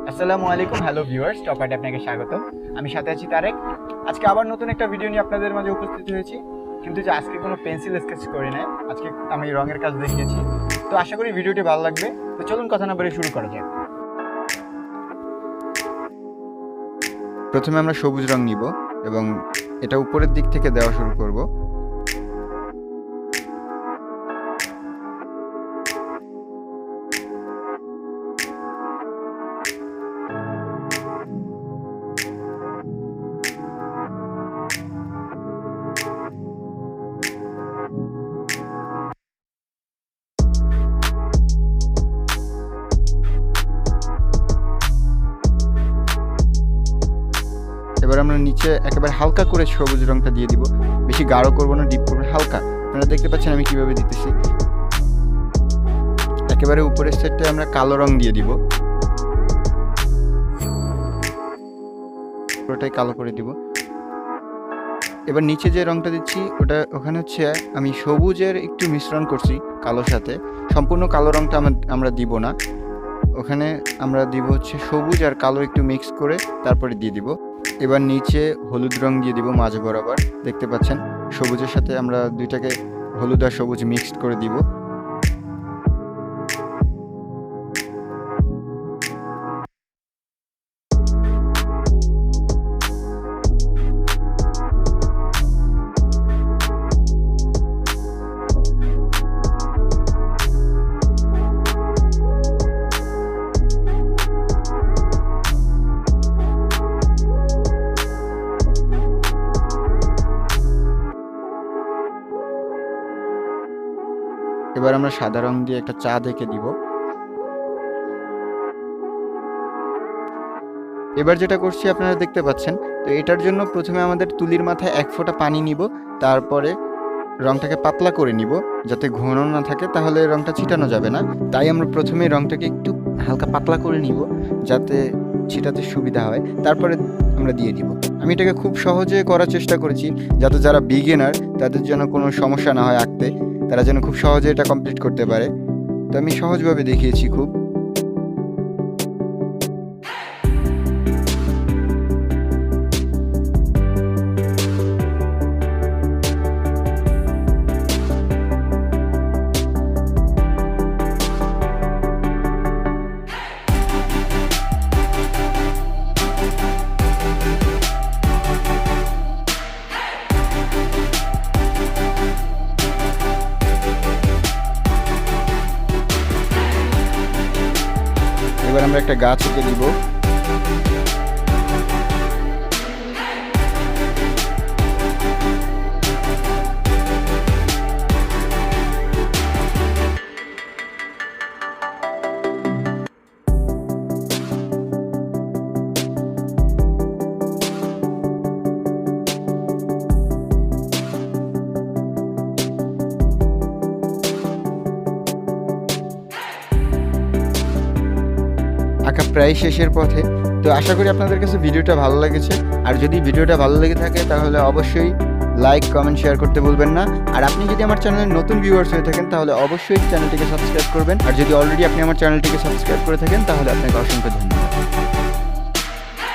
আসসালামু আলাইকুম, hello viewers, টপারটে আপনাকে স্বাগতম। আমি সাথে আছি তারেক। আজকে আবার নতুন একটা ভিডিও নিয়ে আপনাদের মাঝে উপস্থিত হয়েছি, কিন্তু যে আজকে কোনো পেন্সিল স্কেচ করি না, আজকে আমি রঙের কাজ দেখিয়েছি। তো আশা করি ভিডিওটি ভালো লাগবে। তো চলুন কথা না বলে শুরু করা যাক। প্রথমে আমরা সবুজ রং নিব এবং এটা উপরের দিক থেকে দেওয়া শুরু করব। এবার আমরা নিচে একেবারে হালকা করে সবুজ রংটা দিয়ে দিব, বেশি গাঢ় করব না, ডিপ করব, হালকা। আপনারা দেখতে পাচ্ছেন আমি কিভাবে দিতেছি। একেবারে উপরের সাইডে আমরা কালো রং দিয়ে দিব, পুরোটাই কালো করে দিব। এবার নিচে যে রংটা দিচ্ছি ওখানে হচ্ছে আমি সবুজের একটু মিশ্রণ করছি কালোর সাথে। সম্পূর্ণ কালো রংটা আমরা দিব না, ওখানে আমরা দিব হচ্ছে সবুজ আর কালো একটু মিক্স করে তারপরে দিয়ে দিব। এবার নিচে হলুদ রং দিয়ে দিব মাঝ বরাবর। দেখতে পাচ্ছেন সবুজের সাথে আমরা দুইটাকে হলুদ আর সবুজ মিক্সড করে দিব। এবার আমরা সাদা রং দিয়ে একটা চাঁদ এঁকে দিব। এবার যেটা করছি আপনারা দেখতে পাচ্ছেন। তো এটার জন্য প্রথমে আমাদের তুলির মাথায় এক ফোঁটা পানি নিব, তারপরে রংটাকে পাতলা করে নিব যাতে ঘন না থাকে, তাহলে রংটা ছিটানো যাবে না। তাই আমরা প্রথমে রংটাকে একটু হালকা পাতলা করে নিব যাতে ছিটাতে সুবিধা হয়, তারপরে আমরা দিয়ে দিব। আমি এটাকে খুব সহজে করার চেষ্টা করেছি যাতে যারা বিগিনার তাদের যেন কোনো সমস্যা না হয় আঁকতে, তারা যেন খুব সহজে এটা কমপ্লিট করতে পারে। তো আমি সহজভাবে দেখিয়েছি খুব। এবার আমরা একটা গাছ এঁকে দিব। আঁকা প্রায় শেষের পথে। তো আশা করি আপনাদের কাছে ভিডিওটা ভালো লেগেছে। আর যদি ভিডিওটা ভালো লেগে থাকে তাহলে অবশ্যই লাইক, কমেন্ট, শেয়ার করতে ভুলবেন না। আর আপনি যদি আমার চ্যানেলের নতুন ভিউয়ার্স হয়ে থাকেন তাহলে অবশ্যই চ্যানেলটিকে সাবস্ক্রাইব করবেন। আর যদি অলরেডি আপনি আমার চ্যানেলটিকে সাবস্ক্রাইব করে থাকেন তাহলে আপনাকে অসংখ্য ধন্যবাদ।